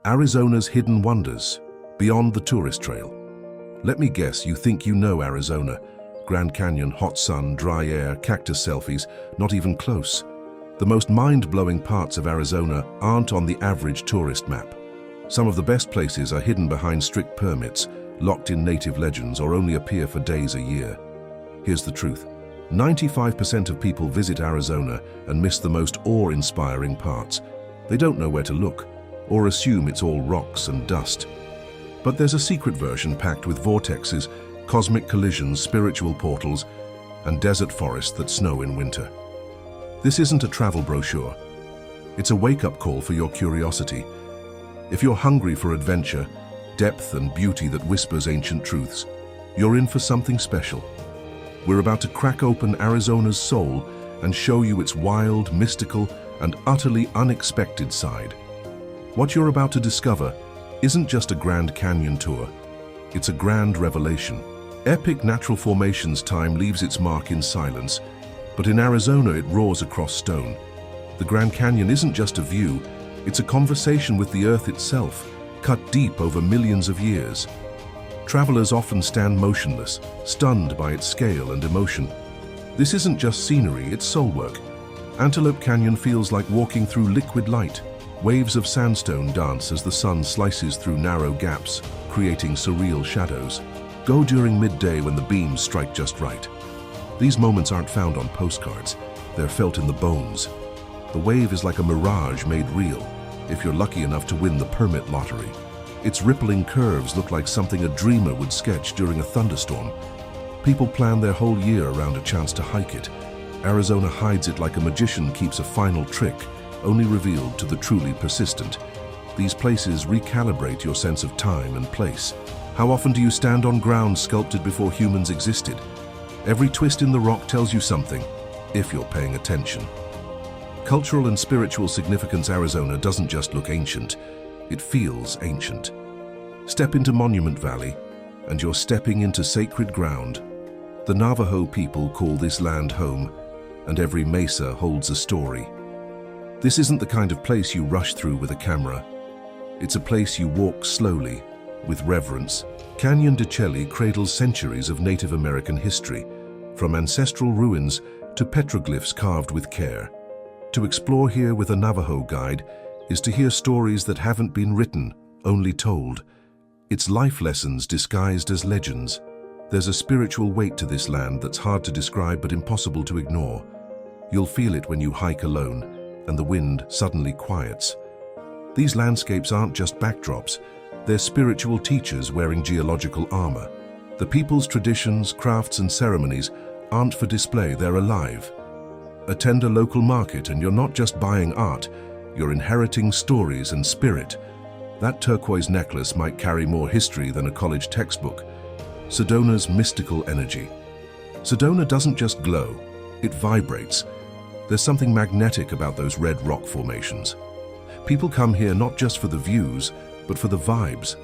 Arizona's hidden wonders, beyond the tourist trail. Let me guess, you think you know Arizona. Grand Canyon, hot sun, dry air, cactus selfies, not even close. The most mind-blowing parts of Arizona aren't on the average tourist map. Some of the best places are hidden behind strict permits, locked in native legends, or only appear for days a year. Here's the truth. 95% of people visit Arizona and miss the most awe-inspiring parts. They don't know where to look, or assume it's all rocks and dust. But there's a secret version packed with vortexes, cosmic collisions, spiritual portals, and desert forests that snow in winter. This isn't a travel brochure. It's a wake-up call for your curiosity. If you're hungry for adventure, depth and beauty that whispers ancient truths, you're in for something special. We're about to crack open Arizona's soul and show you its wild, mystical, and utterly unexpected side. What you're about to discover isn't just a Grand Canyon tour. It's a grand revelation. Epic natural formations time leaves its mark in silence, but in Arizona it roars across stone. The Grand Canyon isn't just a view, it's a conversation with the earth itself, cut deep over millions of years. Travelers often stand motionless, stunned by its scale and emotion. This isn't just scenery, it's soul work. Antelope Canyon feels like walking through liquid light. Waves of sandstone dance as the sun slices through narrow gaps, creating surreal shadows. Go during midday when the beams strike just right. These moments aren't found on postcards, they're felt in the bones. The wave is like a mirage made real, if you're lucky enough to win the permit lottery. Its rippling curves look like something a dreamer would sketch during a thunderstorm. People plan their whole year around a chance to hike it. Arizona hides it like a magician keeps a final trick, only revealed to the truly persistent. These places recalibrate your sense of time and place. How often do you stand on ground sculpted before humans existed? Every twist in the rock tells you something, if you're paying attention. Cultural and spiritual significance. Arizona doesn't just look ancient, it feels ancient. Step into Monument Valley, and you're stepping into sacred ground. The Navajo people call this land home, and every mesa holds a story. This isn't the kind of place you rush through with a camera. It's a place you walk slowly, with reverence. Canyon de Chelly cradles centuries of Native American history, from ancestral ruins to petroglyphs carved with care. To explore here with a Navajo guide is to hear stories that haven't been written, only told. It's life lessons disguised as legends. There's a spiritual weight to this land that's hard to describe but impossible to ignore. You'll feel it when you hike alone, and the wind suddenly quiets. These landscapes aren't just backdrops, they're spiritual teachers wearing geological armor. The people's traditions, crafts, and ceremonies aren't for display, they're alive. Attend a local market and you're not just buying art, you're inheriting stories and spirit. That turquoise necklace might carry more history than a college textbook. Sedona's mystical energy. Sedona doesn't just glow, it vibrates. There's something magnetic about those red rock formations. People come here not just for the views, but for the vibes.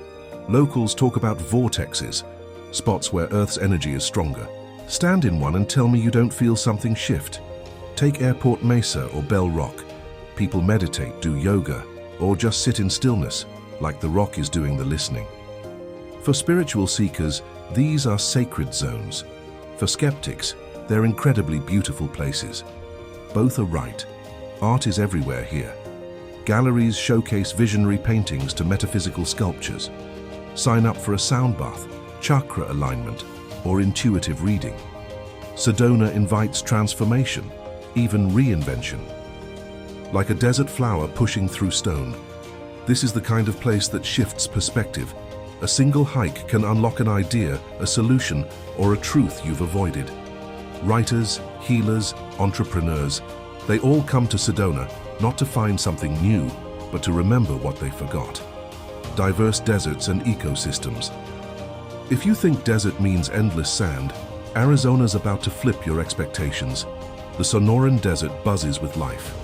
Locals talk about vortexes, spots where Earth's energy is stronger. Stand in one and tell me you don't feel something shift. Take Airport Mesa or Bell Rock. People meditate, do yoga, or just sit in stillness, like the rock is doing the listening. For spiritual seekers, these are sacred zones. For skeptics, they're incredibly beautiful places. Both are right. Art is everywhere here. Galleries showcase visionary paintings to metaphysical sculptures. Sign up for a sound bath, chakra alignment, or intuitive reading. Sedona invites transformation, even reinvention. Like a desert flower pushing through stone, this is the kind of place that shifts perspective. A single hike can unlock an idea, a solution, or a truth you've avoided. Writers, healers, entrepreneurs, they all come to Sedona not to find something new, but to remember what they forgot. Diverse deserts and ecosystems. If you think desert means endless sand, Arizona's about to flip your expectations. The Sonoran Desert buzzes with life.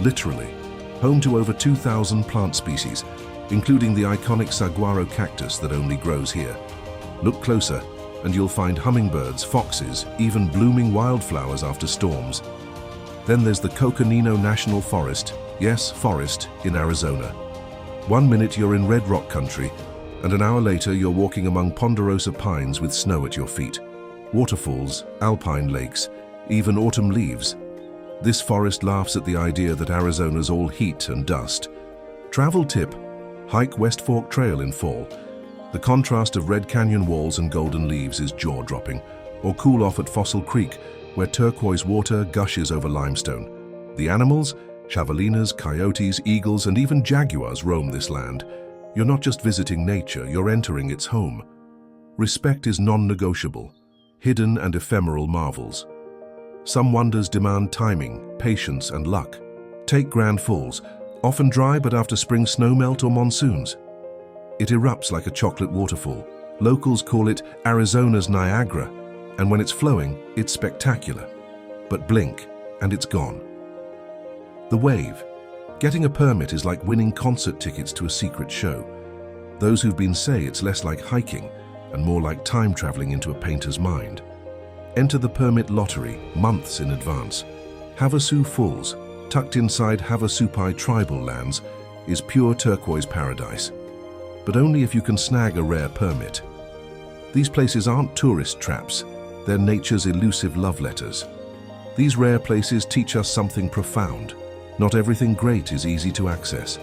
Literally, home to over 2,000 plant species, including the iconic saguaro cactus that only grows here. Look closer, and you'll find hummingbirds, foxes, even blooming wildflowers after storms. Then there's the Coconino National Forest, yes, forest, in Arizona. 1 minute you're in red rock country, and an hour later you're walking among ponderosa pines with snow at your feet. Waterfalls, alpine lakes, even autumn leaves. This forest laughs at the idea that Arizona's all heat and dust. Travel tip: hike West Fork Trail in fall. The contrast of red canyon walls and golden leaves is jaw-dropping. Or cool off at Fossil Creek, where turquoise water gushes over limestone. The animals, javelinas, coyotes, eagles, and even jaguars roam this land. You're not just visiting nature, you're entering its home. Respect is non-negotiable. Hidden and ephemeral marvels. Some wonders demand timing, patience, and luck. Take Grand Falls, often dry but after spring snowmelt or monsoons. It erupts like a chocolate waterfall. Locals call it Arizona's Niagara, and when it's flowing, it's spectacular. But blink, and it's gone. The Wave. Getting a permit is like winning concert tickets to a secret show. Those who've been say it's less like hiking and more like time traveling into a painter's mind. Enter the permit lottery months in advance. Havasu Falls, tucked inside Havasupai tribal lands, is pure turquoise paradise. But only if you can snag a rare permit. These places aren't tourist traps, they're nature's elusive love letters. These rare places teach us something profound. Not everything great is easy to access.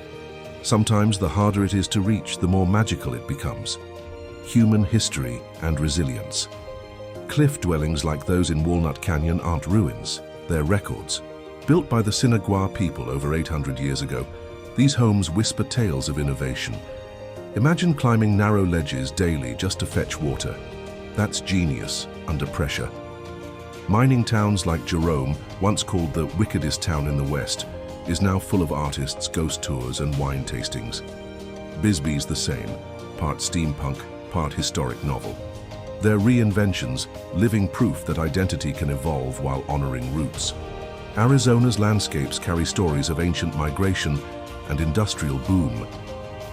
Sometimes the harder it is to reach, the more magical it becomes. Human history and resilience. Cliff dwellings like those in Walnut Canyon aren't ruins, they're records. Built by the Sinagua people over 800 years ago, these homes whisper tales of innovation. Imagine climbing narrow ledges daily just to fetch water. That's genius under pressure. Mining towns like Jerome, once called the wickedest town in the West, is now full of artists, ghost tours, and wine tastings. Bisbee's the same, part steampunk, part historic novel. They're reinventions, living proof that identity can evolve while honoring roots. Arizona's landscapes carry stories of ancient migration and industrial boom.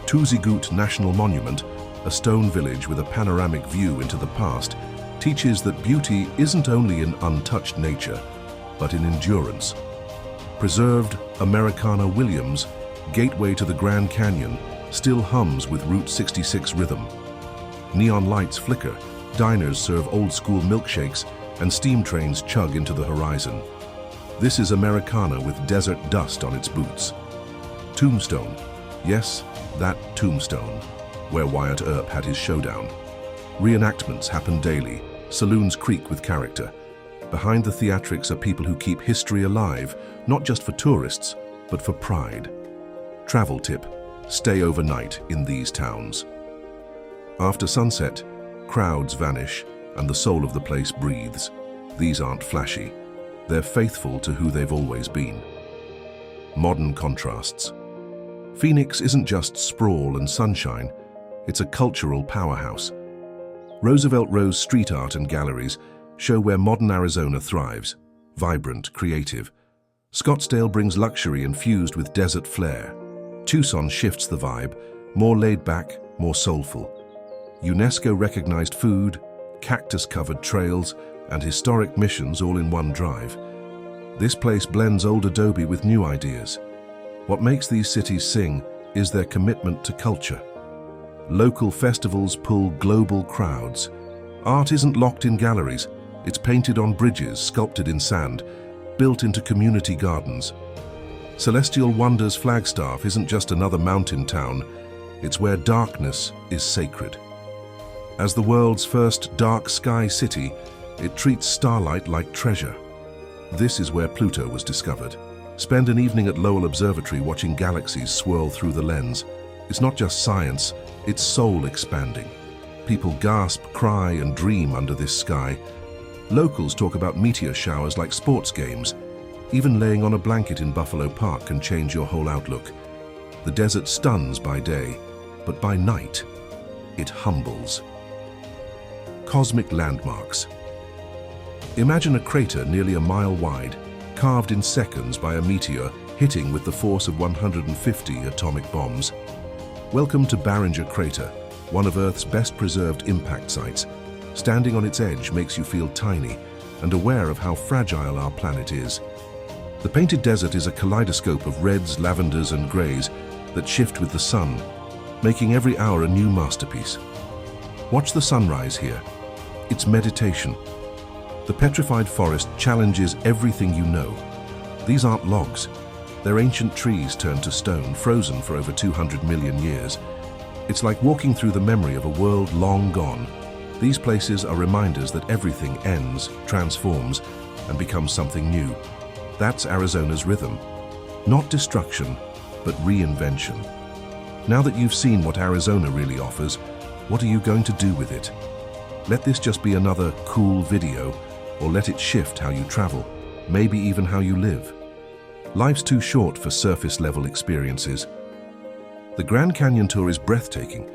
Tuzigut National Monument, a stone village with a panoramic view into the past, teaches that beauty isn't only in untouched nature, but in endurance. Preserved Americana Williams, gateway to the Grand Canyon, still hums with Route 66 rhythm. Neon lights flicker, diners serve old-school milkshakes, and steam trains chug into the horizon. This is Americana with desert dust on its boots. Tombstone. Yes, that Tombstone, where Wyatt Earp had his showdown. Reenactments happen daily, saloons creak with character. Behind the theatrics are people who keep history alive, not just for tourists, but for pride. Travel tip: stay overnight in these towns. After sunset, crowds vanish and the soul of the place breathes. These aren't flashy. They're faithful to who they've always been. Modern contrasts. Phoenix isn't just sprawl and sunshine, it's a cultural powerhouse. Roosevelt Ro's street art and galleries show where modern Arizona thrives, vibrant, creative. Scottsdale brings luxury infused with desert flair. Tucson shifts the vibe, more laid back, more soulful. UNESCO-recognized food, cactus-covered trails, and historic missions all in one drive. This place blends old adobe with new ideas. What makes these cities sing is their commitment to culture. Local festivals pull global crowds. Art isn't locked in galleries, it's painted on bridges, sculpted in sand, built into community gardens. Celestial Wonders Flagstaff isn't just another mountain town, it's where darkness is sacred. As the world's first dark sky city, it treats starlight like treasure. This is where Pluto was discovered. Spend an evening at Lowell Observatory watching galaxies swirl through the lens. It's not just science, it's soul expanding. People gasp, cry, and dream under this sky. Locals talk about meteor showers like sports games. Even laying on a blanket in Buffalo Park can change your whole outlook. The desert stuns by day, but by night, it humbles. Cosmic landmarks. Imagine a crater nearly a mile wide, carved in seconds by a meteor hitting with the force of 150 atomic bombs. Welcome to Barringer Crater, one of Earth's best preserved impact sites. Standing on its edge makes you feel tiny and aware of how fragile our planet is. The painted desert is a kaleidoscope of reds, lavenders, and grays, that shift with the sun, making every hour a new masterpiece. Watch the sunrise here. It's meditation. The petrified forest challenges everything you know. These aren't logs. They're ancient trees turned to stone, frozen for over 200 million years. It's like walking through the memory of a world long gone. These places are reminders that everything ends, transforms, and becomes something new. That's Arizona's rhythm. Not destruction, but reinvention. Now that you've seen what Arizona really offers, what are you going to do with it? Let this just be another cool video, or let it shift how you travel, maybe even how you live. Life's too short for surface-level experiences. The Grand Canyon tour is breathtaking,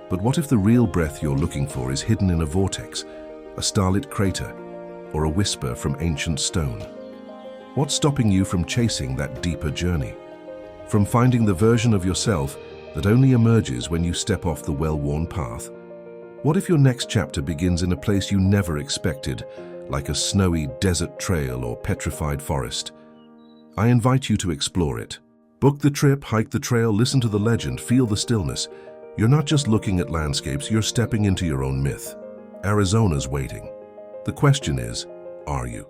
but what if the real breath you're looking for is hidden in a vortex, a starlit crater, or a whisper from ancient stone? What's stopping you from chasing that deeper journey? From finding the version of yourself that only emerges when you step off the well-worn path? What if your next chapter begins in a place you never expected, like a snowy desert trail or petrified forest? I invite you to explore it. Book the trip, hike the trail, listen to the legend, feel the stillness. You're not just looking at landscapes, you're stepping into your own myth. Arizona's waiting. The question is, are you?